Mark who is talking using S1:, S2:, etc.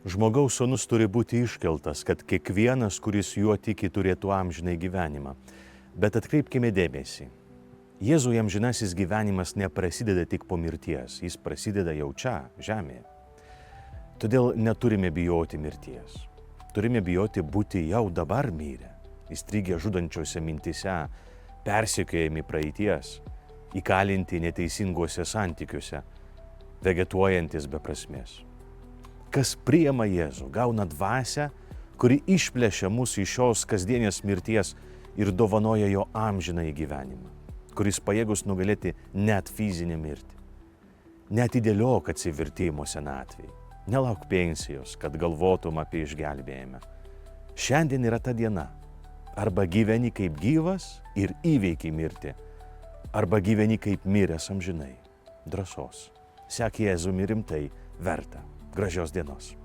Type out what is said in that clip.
S1: Žmogaus sūnus turi būti iškeltas, kad kiekvienas, kuris juo tiki, turėtų amžinai gyvenimą. Bet atkreipkime dėmesį. Jėzuje amžinasis gyvenimas neprasideda tik po mirties, jis prasideda jau čia, žemėje. Todėl neturime bijoti mirties. Turime bijoti būti jau dabar mirę, įstrigę žudančiose mintise, persekiojami praeities, įkalinti neteisinguose santykiuose, vegetuojantis be prasmės. Kas priima Jėzų, gauna dvasią, kuri išplėšia mus iš šios kasdienės mirties ir dovanoja jo amžinąjį gyvenimą, kuris pajėgus nugalėti net fizinę mirtį. Neatidėliok atsivertimo senatvėj, nelauk pensijos, kad galvotum apie išgelbėjimą. Šiandien yra ta diena. Arba gyveni kaip gyvas ir įveiki mirtį, arba gyveni kaip miręs amžinai. Drąsos. Sek Jėzumi rimtai, verta. Gražios dienos.